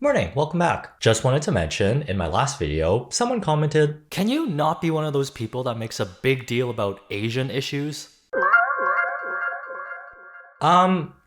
Morning, welcome back. Just wanted to mention, in my last video, someone commented, "Can you not be one of those people that makes a big deal about Asian issues?"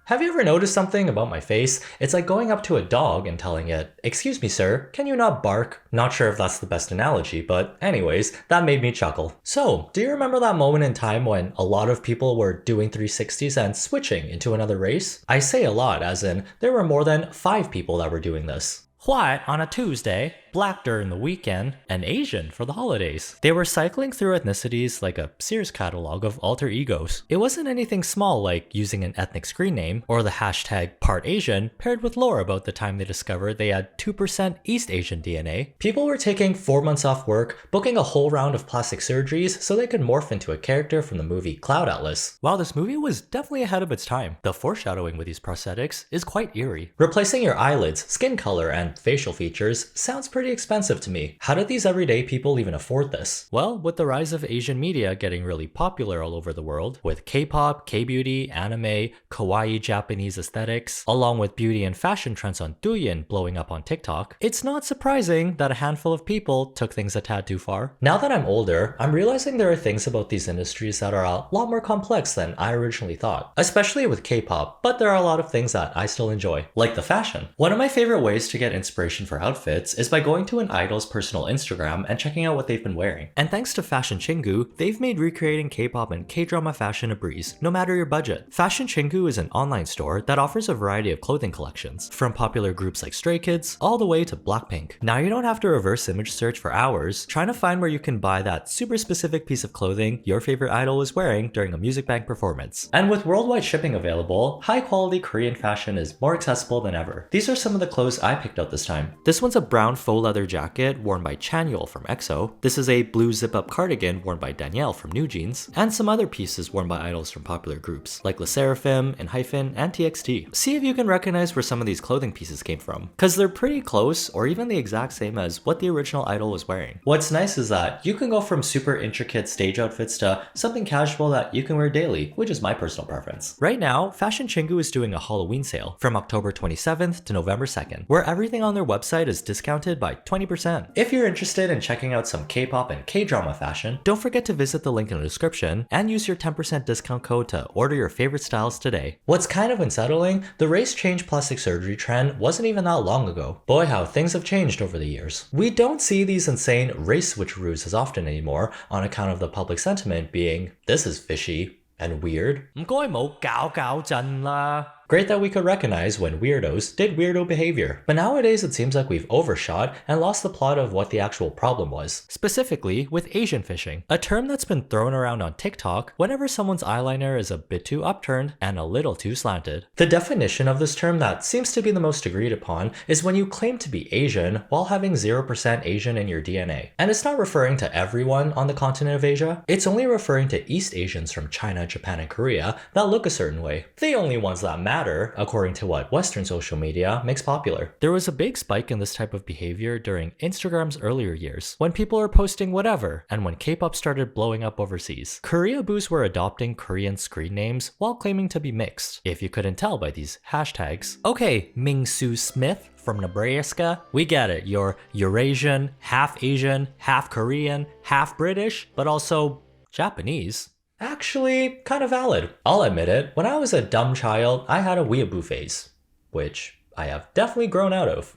Have you ever noticed something about my face? It's like going up to a dog and telling it, "Excuse me, sir, can you not bark?" Not sure if that's the best analogy, but anyways, that made me chuckle. So, do you remember that moment in time when a lot of people were doing 360s and switching into another race? I say a lot, as in, there were more than 5 people that were doing this. White on a Tuesday, black during the weekend, and Asian for the holidays. They were cycling through ethnicities like a Sears catalog of alter egos. It wasn't anything small like using an ethnic screen name or the hashtag part Asian paired with lore about the time they discovered they had 2% East Asian DNA. People were taking 4 months off work, booking a whole round of plastic surgeries so they could morph into a character from the movie Cloud Atlas. While this movie was definitely ahead of its time, the foreshadowing with these prosthetics is quite eerie. Replacing your eyelids, skin color, and facial features sounds pretty expensive to me. How did these everyday people even afford this? Well, with the rise of Asian media getting really popular all over the world, with K-pop, K-beauty, anime, kawaii Japanese aesthetics, along with beauty and fashion trends on Douyin blowing up on TikTok, it's not surprising that a handful of people took things a tad too far. Now that I'm older, I'm realizing there are things about these industries that are a lot more complex than I originally thought, especially with K-pop, but there are a lot of things that I still enjoy, like the fashion. One of my favorite ways to get inspiration for outfits is by going to an idol's personal Instagram and checking out what they've been wearing. And thanks to Fashion Chingu, they've made recreating K-pop and K-drama fashion a breeze, no matter your budget. Fashion Chingu is an online store that offers a variety of clothing collections, from popular groups like Stray Kids, all the way to Blackpink. Now you don't have to reverse image search for hours trying to find where you can buy that super specific piece of clothing your favorite idol was wearing during a music bank performance. And with worldwide shipping available, high quality Korean fashion is more accessible than ever. These are some of the clothes I picked up this time. This one's a brown faux leather jacket worn by Chanyeol from EXO. This is a blue zip-up cardigan worn by Danielle from New Jeans, and some other pieces worn by idols from popular groups like LE SSERAFIM, ENHYPEN, and TXT. See if you can recognize where some of these clothing pieces came from, cause they're pretty close or even the exact same as what the original idol was wearing. What's nice is that you can go from super intricate stage outfits to something casual that you can wear daily, which is my personal preference. Right now, Fashion Chingu is doing a Halloween sale from October 27th to November 2nd, where everything on their website is discounted by 20%. If you're interested in checking out some K-pop and K-drama fashion, don't forget to visit the link in the description and use your 10% discount code to order your favorite styles today. What's kind of unsettling, the race change plastic surgery trend wasn't even that long ago. Boy, how things have changed over the years. We don't see these insane race switcheroos as often anymore on account of the public sentiment being, "This is fishy and weird." 唔該冇搞搞震啦. Great that we could recognize when weirdos did weirdo behavior, but nowadays it seems like we've overshot and lost the plot of what the actual problem was. Specifically with Asian fishing, a term that's been thrown around on TikTok whenever someone's eyeliner is a bit too upturned and a little too slanted. The definition of this term that seems to be the most agreed upon is when you claim to be Asian while having 0% Asian in your DNA. And it's not referring to everyone on the continent of Asia, it's only referring to East Asians from China, Japan, and Korea that look a certain way. The only ones that matter, according to what Western social media makes popular. There was a big spike in this type of behavior during Instagram's earlier years, when people are posting whatever, and when K-pop started blowing up overseas. Koreaboos were adopting Korean screen names while claiming to be mixed, if you couldn't tell by these hashtags. Okay, Ming-Soo Smith from Nebraska, we get it, you're Eurasian, half Korean, half British, but also Japanese. Actually, kind of valid. I'll admit it, when I was a dumb child, I had a weeaboo phase, which I have definitely grown out of.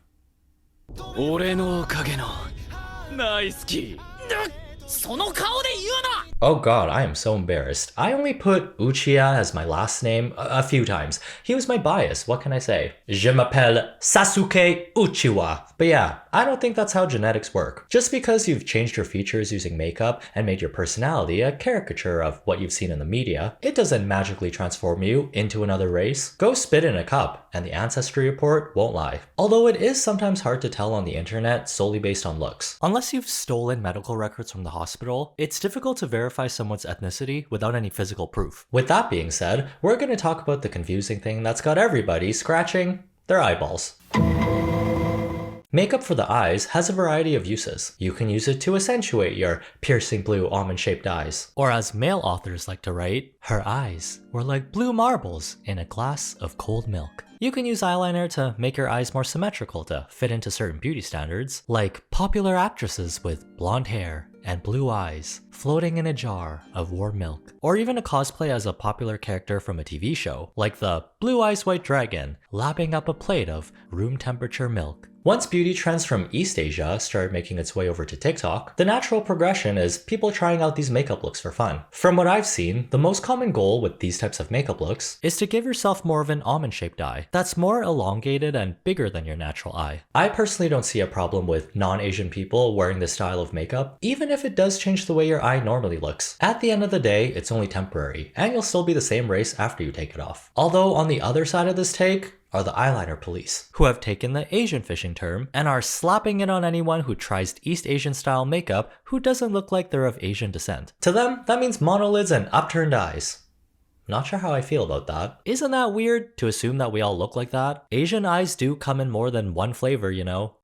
俺のおかげの大好きその顔で言うな Oh god, I am so embarrassed. I only put Uchiha as my last name a few times. He was my bias, what can I say? Je m'appelle Sasuke Uchiwa. But yeah, I don't think that's how genetics work. Just because you've changed your features using makeup and made your personality a caricature of what you've seen in the media, it doesn't magically transform you into another race. Go spit in a cup, and the ancestry report won't lie. Although it is sometimes hard to tell on the internet solely based on looks. Unless you've stolen medical records from the hospital, it's difficult to verify someone's ethnicity without any physical proof. With that being said, we're going to talk about the confusing thing that's got everybody scratching their eyeballs. Makeup for the eyes has a variety of uses. You can use it to accentuate your piercing blue almond-shaped eyes. Or as male authors like to write, her eyes were like blue marbles in a glass of cold milk. You can use eyeliner to make your eyes more symmetrical to fit into certain beauty standards, like popular actresses with blonde hair and blue eyes floating in a jar of warm milk. Or even a cosplay as a popular character from a TV show, like the Blue Eyes White Dragon lapping up a plate of room temperature milk. Once beauty trends from East Asia started making its way over to TikTok, the natural progression is people trying out these makeup looks for fun. From what I've seen, the most common goal with these types of makeup looks is to give yourself more of an almond-shaped eye that's more elongated and bigger than your natural eye. I personally don't see a problem with non-Asian people wearing this style of makeup, even if it does change the way your eye normally looks. At the end of the day, it's only temporary, and you'll still be the same race after you take it off. Although on the other side of this take, are the eyeliner police, who have taken the Asian fishing term and are slapping it on anyone who tries East Asian style makeup who doesn't look like they're of Asian descent. To them, that means monolids and upturned eyes. Not sure how I feel about that. Isn't that weird to assume that we all look like that? Asian eyes do come in more than one flavor, you know?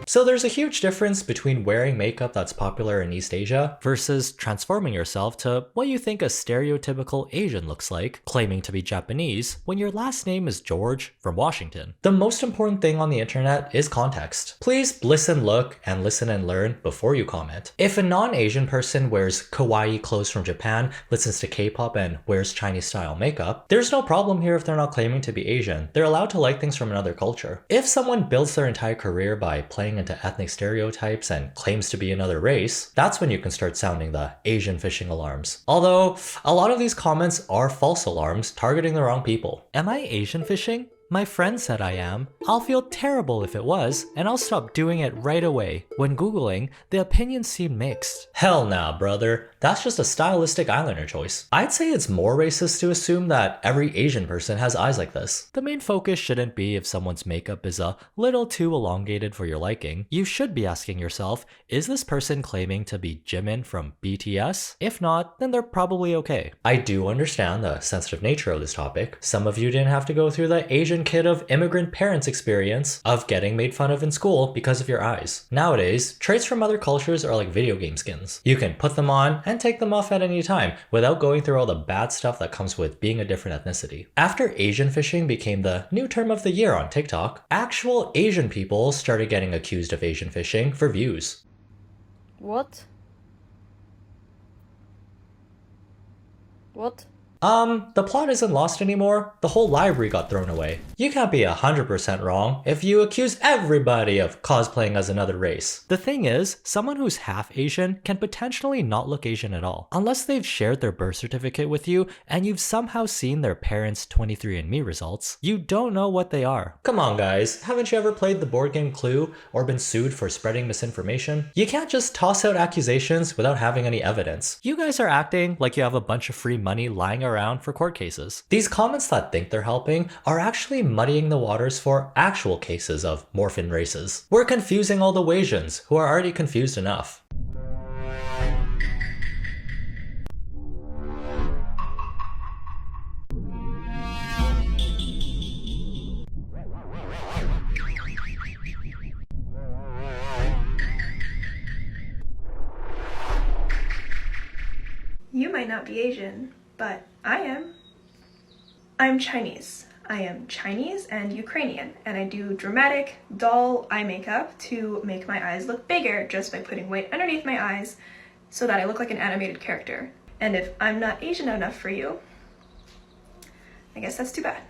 So there's a huge difference between wearing makeup that's popular in East Asia versus transforming yourself to what you think a stereotypical Asian looks like, claiming to be Japanese when your last name is George from Washington. The most important thing on the internet is context. Please listen, look, and listen and learn before you comment. If a non-Asian person wears kawaii clothes from Japan, listens to K-pop, and wears Chinese style makeup, there's no problem here if they're not claiming to be Asian. They're allowed to like things from another culture. If someone builds their entire career by playing into ethnic stereotypes and claims to be another race, that's when you can start sounding the Asian fishing alarms. Although, a lot of these comments are false alarms targeting the wrong people. Am I Asian fishing? My friend said I am. I'll feel terrible if it was, and I'll stop doing it right away. When Googling, the opinions seem mixed. Hell nah, brother. That's just a stylistic eyeliner choice. I'd say it's more racist to assume that every Asian person has eyes like this. The main focus shouldn't be if someone's makeup is a little too elongated for your liking. You should be asking yourself, is this person claiming to be Jimin from BTS? If not, then they're probably okay. I do understand the sensitive nature of this topic. Some of you didn't have to go through the Asian kid of immigrant parents experience of getting made fun of in school because of your eyes. Nowadays, traits from other cultures are like video game skins. You can put them on and take them off at any time without going through all the bad stuff that comes with being a different ethnicity. After Asian fishing became the new term of the year on TikTok, actual Asian people started getting accused of Asian fishing for views. What? The plot isn't lost anymore. The whole library got thrown away. You can't be 100% wrong if you accuse everybody of cosplaying as another race. The thing is, someone who's half Asian can potentially not look Asian at all, unless they've shared their birth certificate with you and you've somehow seen their parents' 23andMe results. You don't know what they are. Come on guys, haven't you ever played the board game Clue or been sued for spreading misinformation? You can't just toss out accusations without having any evidence. You guys are acting like you have a bunch of free money lying around for court cases. These comments that think they're helping are actually muddying the waters for actual cases of morphin races. We're confusing all the Wasians who are already confused enough. You might not be Asian, but I am. I'm Chinese. I am Chinese and Ukrainian, and I do dramatic, doll eye makeup to make my eyes look bigger just by putting weight underneath my eyes so that I look like an animated character. And if I'm not Asian enough for you, I guess that's too bad.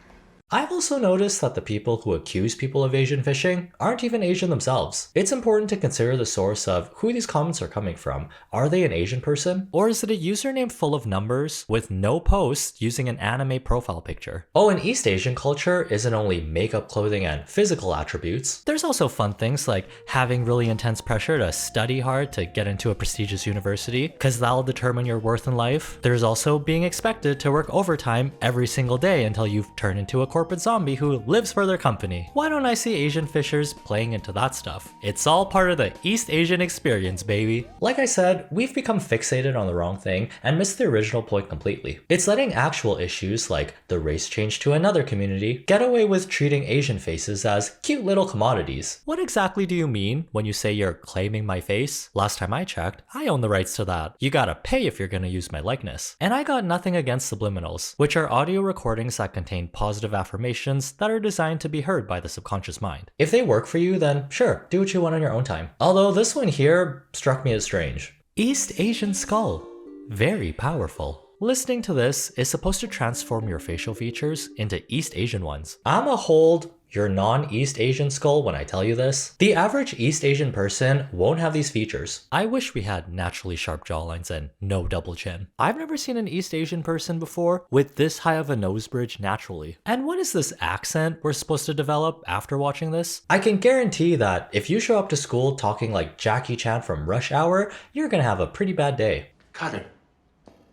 I've also noticed that the people who accuse people of Asian fishing aren't even Asian themselves. It's important to consider the source of who these comments are coming from. Are they an Asian person? Or is it a username full of numbers with no post using an anime profile picture? Oh, in East Asian culture isn't only makeup, clothing, and physical attributes. There's also fun things like having really intense pressure to study hard to get into a prestigious university, because that'll determine your worth in life. There's also being expected to work overtime every single day until you've turned into a corporate zombie who lives for their company. Why don't I see Asian fishers playing into that stuff? It's all part of the East Asian experience, baby. Like I said, we've become fixated on the wrong thing and missed the original point completely. It's letting actual issues like the race change to another community get away with treating Asian faces as cute little commodities. What exactly do you mean when you say you're claiming my face? Last time I checked, I own the rights to that. You gotta pay if you're gonna use my likeness. And I got nothing against subliminals, which are audio recordings that contain positive affirmations that are designed to be heard by the subconscious mind. If they work for you, then sure, do what you want on your own time. Although this one here struck me as strange. East Asian skull. Very powerful. Listening to this is supposed to transform your facial features into East Asian ones. I'ma hold your non-East Asian skull when I tell you this. The average East Asian person won't have these features. I wish we had naturally sharp jawlines and no double chin. I've never seen an East Asian person before with this high of a nose bridge naturally. And what is this accent we're supposed to develop after watching this? I can guarantee that if you show up to school talking like Jackie Chan from Rush Hour, you're gonna have a pretty bad day. Carter,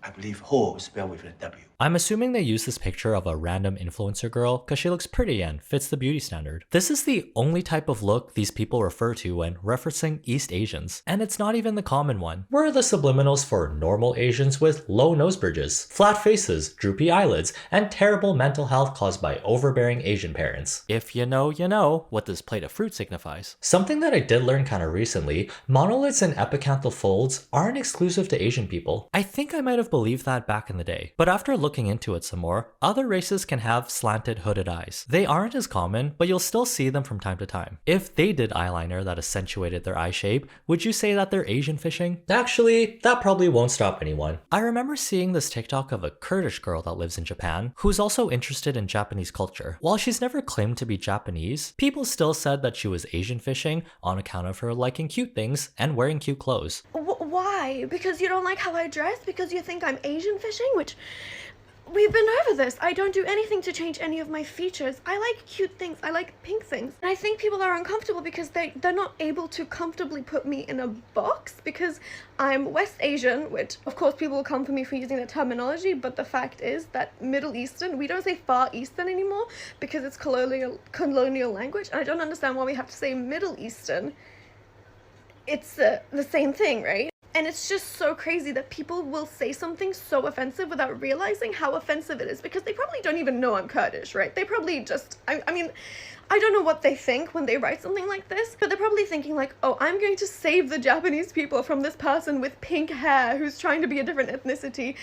I believe whore is spelled with a W. I'm assuming they use this picture of a random influencer girl because she looks pretty and fits the beauty standard. This is the only type of look these people refer to when referencing East Asians, and it's not even the common one. Where are the subliminals for normal Asians with low nose bridges, flat faces, droopy eyelids, and terrible mental health caused by overbearing Asian parents? If you know what this plate of fruit signifies. Something that I did learn kind of recently, monoliths and epicanthal folds aren't exclusive to Asian people. I think I might have believed that back in the day, but after looking into it some more, other races can have slanted hooded eyes. They aren't as common, but you'll still see them from time to time. If they did eyeliner that accentuated their eye shape, would you say that they're Asian fishing? Actually, that probably won't stop anyone. I remember seeing this TikTok of a Kurdish girl that lives in Japan, who's also interested in Japanese culture. While she's never claimed to be Japanese, people still said that she was Asian fishing on account of her liking cute things and wearing cute clothes. Why? Because you don't like how I dress? Because you think I'm Asian fishing? Which, we've been over this. I don't do anything to change any of my features. I like cute things. I like pink things. And I think people are uncomfortable because they're not able to comfortably put me in a box because I'm West Asian, which of course people will come for me for using the terminology, but the fact is that Middle Eastern, we don't say Far Eastern anymore because it's colonial language. And I don't understand why we have to say Middle Eastern. It's the same thing, right? And it's just so crazy that people will say something so offensive without realizing how offensive it is because they probably don't even know I'm Kurdish, right? They probably just, I mean, I don't know what they think when they write something like this, but they're probably thinking like, oh, I'm going to save the Japanese people from this person with pink hair who's trying to be a different ethnicity.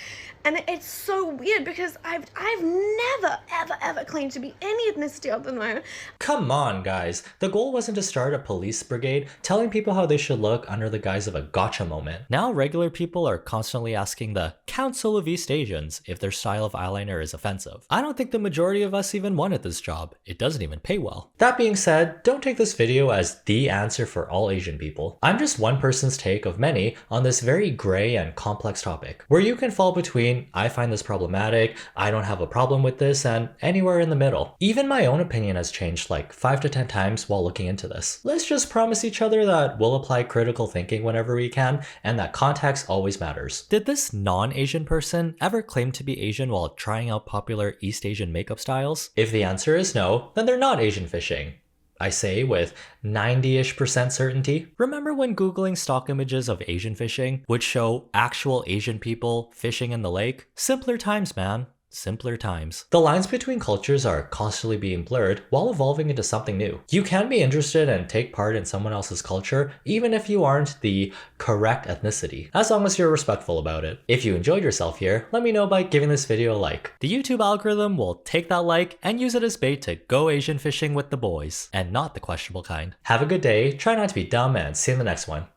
And it's so weird because I've never, ever claimed to be any ethnicity other than my own. Come on, guys. The goal wasn't to start a police brigade telling people how they should look under the guise of a gotcha moment. Now regular people are constantly asking the Council of East Asians if their style of eyeliner is offensive. I don't think the majority of us even wanted this job. It doesn't even pay well. That being said, don't take this video as the answer for all Asian people. I'm just one person's take of many on this very gray and complex topic, where you can fall between I find this problematic, I don't have a problem with this, and anywhere in the middle. Even my own opinion has changed like 5 to 10 times while looking into this. Let's just promise each other that we'll apply critical thinking whenever we can, and that context always matters. Did this non-Asian person ever claim to be Asian while trying out popular East Asian makeup styles? If the answer is no, then they're not Asian fishing. I say with 90-ish% certainty. Remember when Googling stock images of Asian fishing would show actual Asian people fishing in the lake? Simpler times, man. Simpler times. The lines between cultures are constantly being blurred while evolving into something new. You can be interested and take part in someone else's culture even if you aren't the correct ethnicity, as long as you're respectful about it. If you enjoyed yourself here, let me know by giving this video a like. The YouTube algorithm will take that like and use it as bait to go Asian fishing with the boys, and not the questionable kind. Have a good day, try not to be dumb, and see you in the next one.